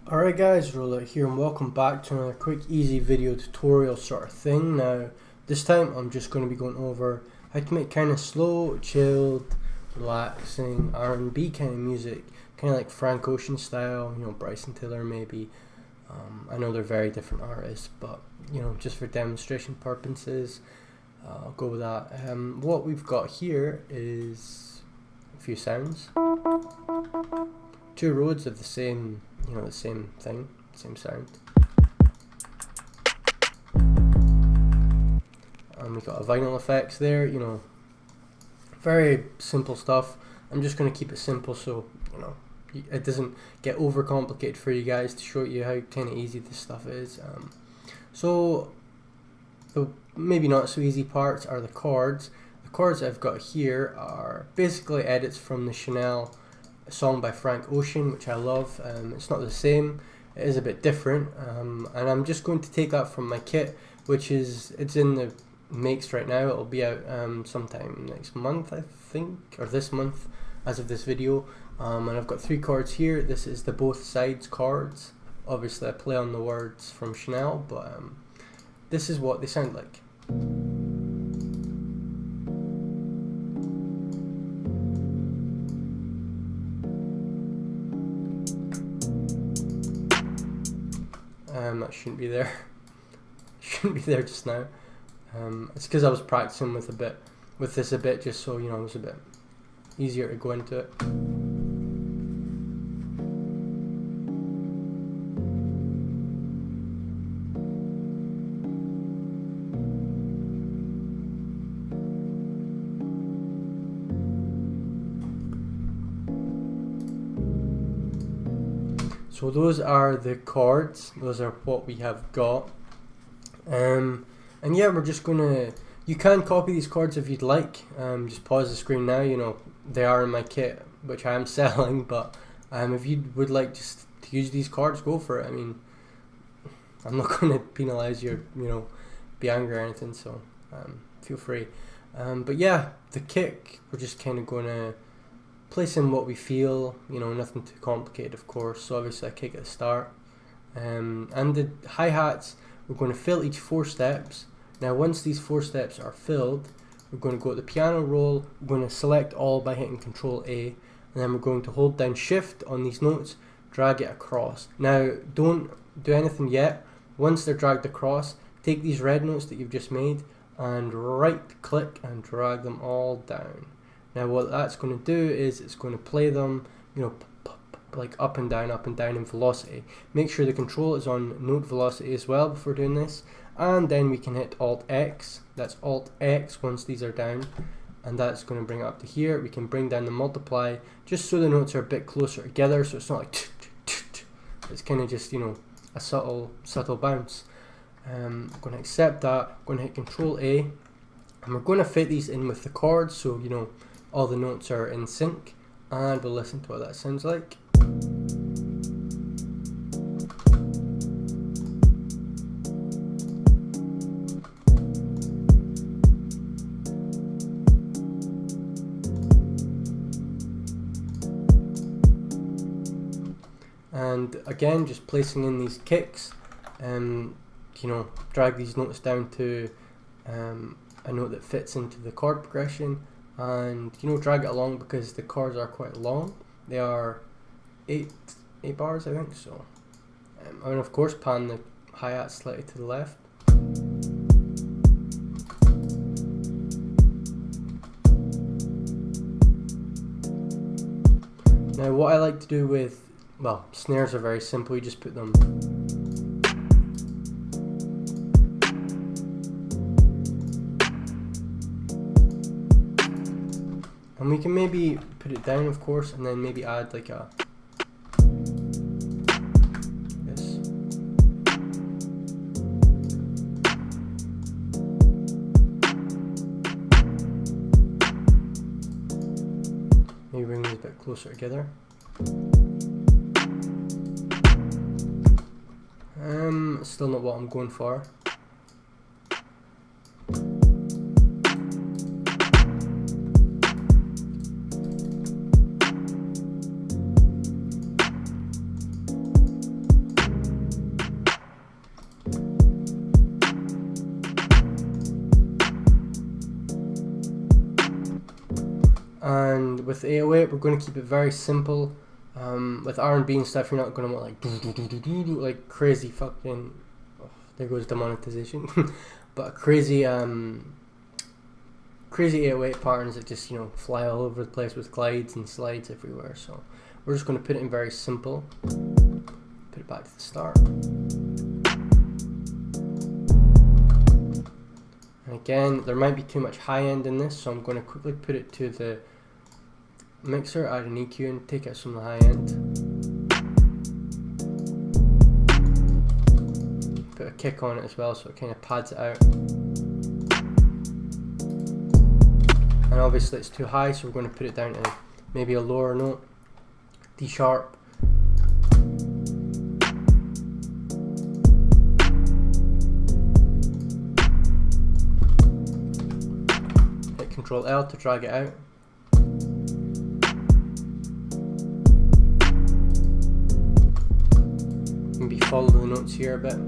Alright guys, Rxllout here and welcome back to another quick easy video tutorial sort of thing. Now this time I'm just going to be going over how to make kind of slow, chilled, relaxing R&B kind of music, kind of like Frank Ocean style, Bryson Tiller maybe. I know they're very different artists, but just for demonstration purposes I'll go with that. What we've got here is a few sounds, two roads of the same the same thing, same sound. And we've got a vinyl effects there, very simple stuff. I'm just going to keep it simple so it doesn't get overcomplicated for you guys, to show you how kind of easy this stuff is. So the maybe not so easy parts are the chords. The chords I've got here are basically edits from the Chanel song by Frank Ocean, which I love. It's not the same, it is a bit different, and I'm just going to take that from my kit, which it's in the makes right now. It'll be out sometime next month, I think, or this month as of this video. And I've got three chords here. This is the both sides chords. Obviously I play on the words from Chanel, but this is what they sound like. That shouldn't be there. Shouldn't be there just now. It's because I was practicing with this a bit, just so it was a bit easier to go into it. So those are the chords, those are what we have got. And yeah, we're just gonna, you can copy these chords if you'd like. Just pause the screen now, they are in my kit, which I am selling, but if you would like just to use these chords, go for it. I mean, I'm not gonna penalize your, be angry or anything, so feel free. But yeah, the kick, we're just kind of gonna place in what we feel, nothing too complicated, of course. So obviously I kick at the start, and the hi-hats, we're going to fill each 4 steps. Now once these 4 steps are filled, we're going to go to the piano roll, we're going to select all by hitting Control A, and then we're going to hold down Shift on these notes, drag it across. Now don't do anything yet. Once they're dragged across, take these red notes that you've just made and right click and drag them all down. Now what that's going to do is it's going to play them, like up and down in velocity. Make sure the control is on note velocity as well before doing this, and then we can hit Alt X. That's Alt X once these are down, and that's going to bring it up to here. We can bring down the multiply just so the notes are a bit closer together, so it's not like it's kind of just a subtle bounce. I'm going to accept that. I'm going to hit Control A, and we're going to fit these in with the chords, so all the notes are in sync, and we'll listen to what that sounds like. And again, just placing in these kicks, drag these notes down to a note that fits into the chord progression, and drag it along because the chords are quite long. They are 8 bars, I think, so and of course pan the hi-hat slightly to the left. Now what I like to do with, well, snares are very simple. You just put them and we can maybe put it down, of course, and then maybe add like a this. Maybe bring these a bit closer together. Still not what I'm going for. And with 808, we're going to keep it very simple. With R&B and stuff, you're not going to want like crazy fucking, oh, there goes demonetization, but crazy 808 patterns that just, you know, fly all over the place with glides and slides everywhere. So we're just going to put it in very simple. Put it back to the start. And again, there might be too much high end in this, so I'm going to quickly put it to the mixer, add an EQ and take out some of the high end. Put a kick on it as well, so it kind of pads it out. And obviously it's too high, so we're going to put it down to maybe a lower note, D sharp. Hit Control L to drag it out. Maybe follow the notes here a bit.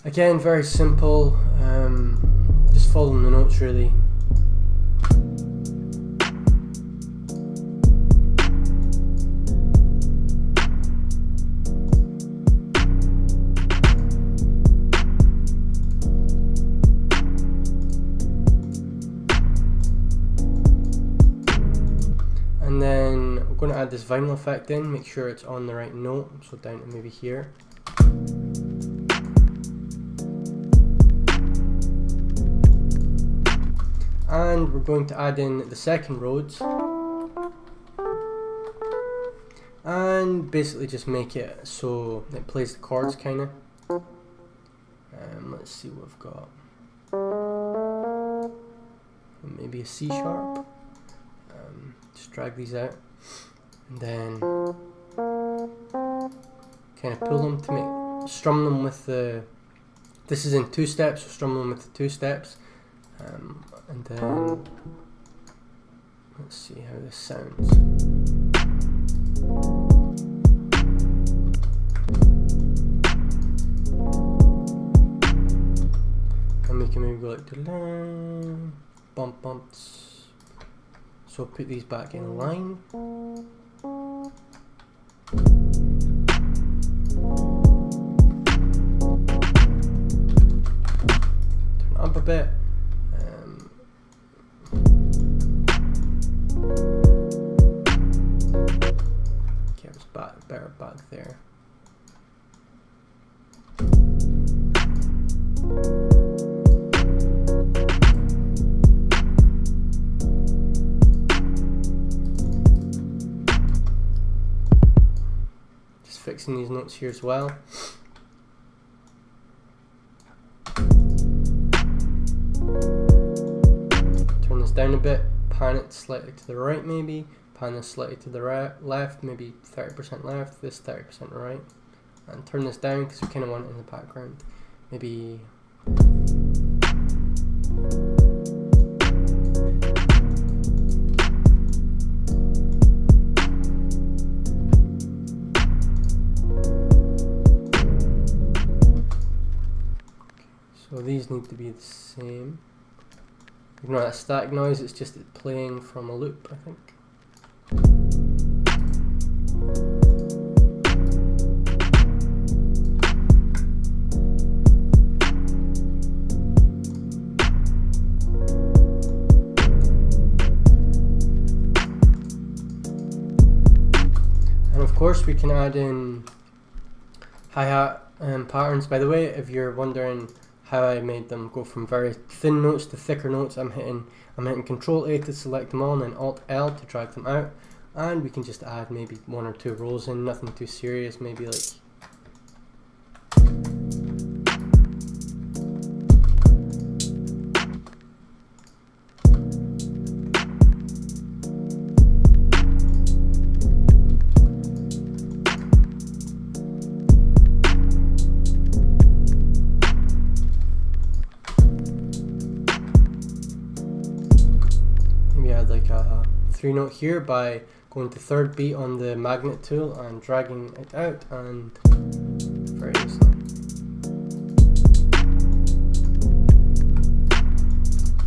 Again, very simple, just following the notes really. And then we're going to add this vinyl effect in, make sure it's on the right note, so down to maybe here. And we're going to add in the second Rhodes and basically just make it so it plays the chords kind of. Let's see what we've got. Maybe a C sharp. Just drag these out and then kind of pull them to make, strum them with the, this is in 2 steps, so strum them with the 2 steps. And then let's see how this sounds. And we can maybe go like bump bumps. So put these back in line. Turn it up a bit. Better back there. Just fixing these notes here as well. Turn this down a bit, pan it slightly to the right maybe. Pan this slightly to the left, maybe 30% left, this 30% right, and turn this down because we kind of want it in the background. Maybe so these need to be the same. Ignore that static noise, it's just it playing from a loop, I think. And of course we can add in hi-hat patterns. By the way, if you're wondering how I made them go from very thin notes to thicker notes, I'm hitting Control A to select them all and then Alt L to drag them out, and we can just add maybe 1 or 2 rolls in, nothing too serious, maybe like 3 note here by going to 3rd beat on the magnet tool and dragging it out, and very easily.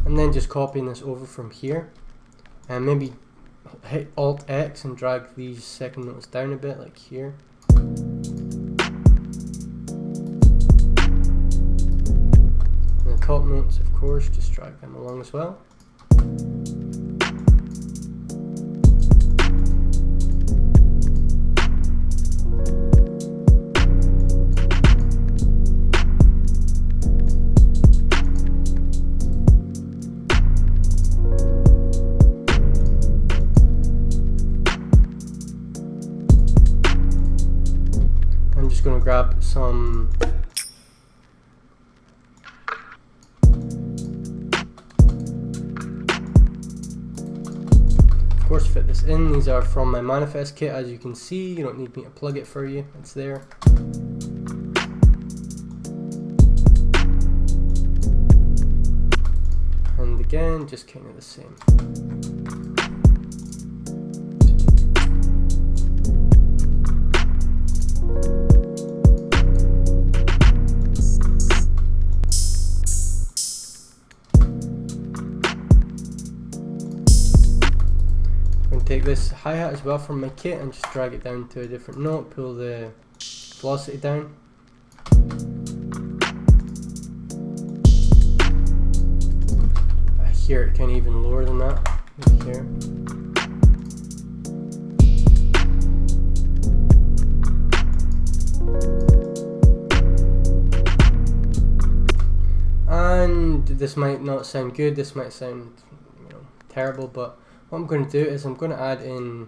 And then just copying this over from here, and maybe hit Alt X and drag these second notes down a bit, like here. And the top notes, of course, just drag them along as well. Going to grab some of course fit this in. These are from my manifest kit, as you can see. You don't need me to plug it for you, it's there. And again, just kind of the same. Take this hi-hat as well from my kit and just drag it down to a different note, pull the velocity down. I hear it kind of even lower than that, maybe here. And this might not sound good, this might sound, you know, terrible, but what I'm going to do is I'm going to add in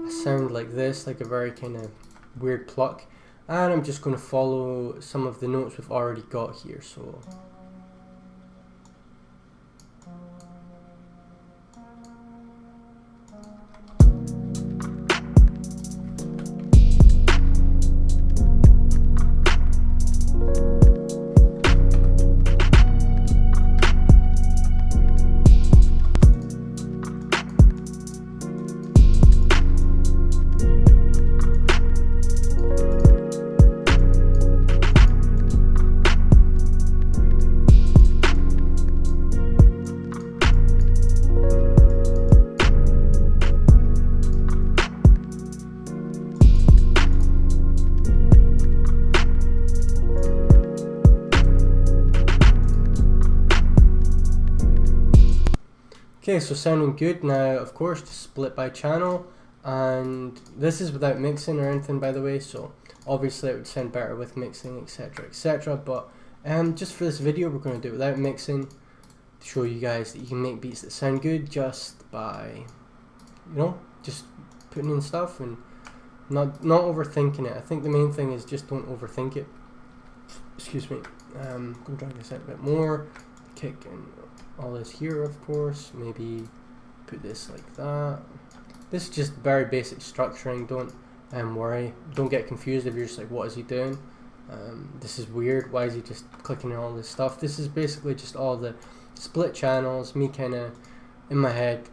a sound like this, like a very kind of weird pluck, and I'm just going to follow some of the notes we've already got here. So okay, so sounding good. Now, of course, to split by channel, and this is without mixing or anything, by the way, so obviously it would sound better with mixing, etc, etc, but just for this video we're going to do it without mixing, to show you guys that you can make beats that sound good just by, you know, just putting in stuff and not overthinking it. I think the main thing is just don't overthink it. Excuse me. I'm going to drag this out a bit more, kick and all this here, of course. Maybe put this like that. This is just very basic structuring. Don't worry. Don't get confused if you're just like, what is he doing? This is weird. Why is he just clicking on all this stuff? This is basically just all the split channels, me kind of in my head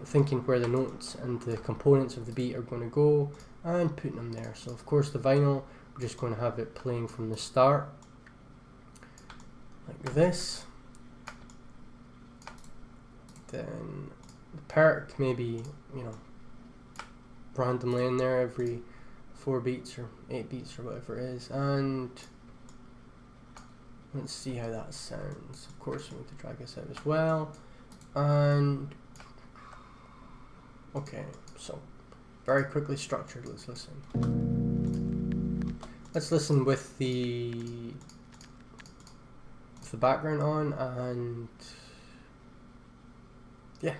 thinking where the notes and the components of the beat are going to go and putting them there. So of course the vinyl, we're just going to have it playing from the start like this. Then the perk, maybe, you know, randomly in there every 4 beats or 8 beats or whatever it is, and let's see how that sounds. Of course we need to drag this out as well, and okay, so very quickly structured. Let's listen. Let's listen with the background on, and yeah.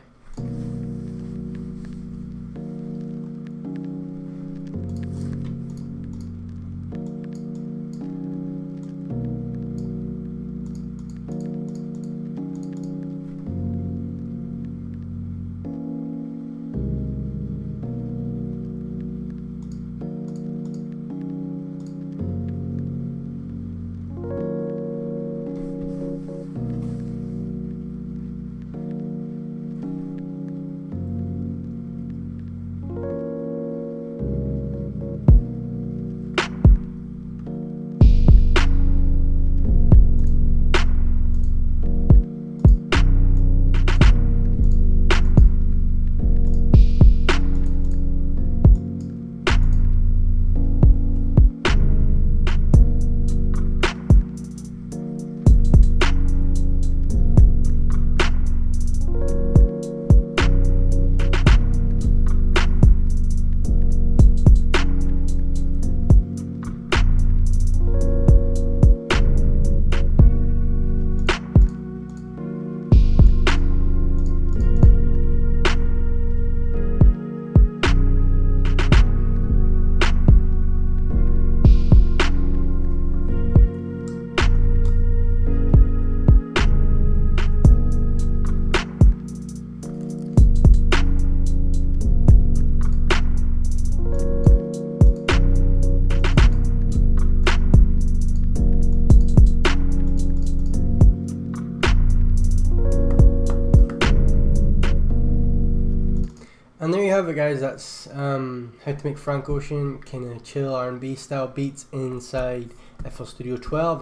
And there you have it, guys. That's how to make Frank Ocean kind of chill R&B style beats inside FL Studio 12.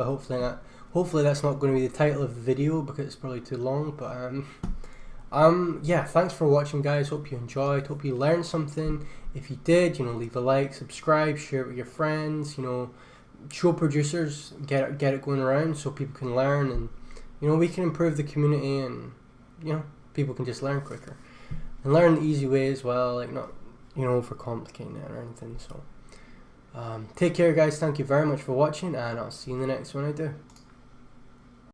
Hopefully that's not going to be the title of the video because it's probably too long. But yeah, thanks for watching, guys. Hope you enjoyed. Hope you learned something. If you did, leave a like, subscribe, share it with your friends. Show producers, get it going around so people can learn, and we can improve the community, and people can just learn quicker. And learn the easy way as well, like not, overcomplicating it or anything. So, take care, guys. Thank you very much for watching, and I'll see you in the next one I do.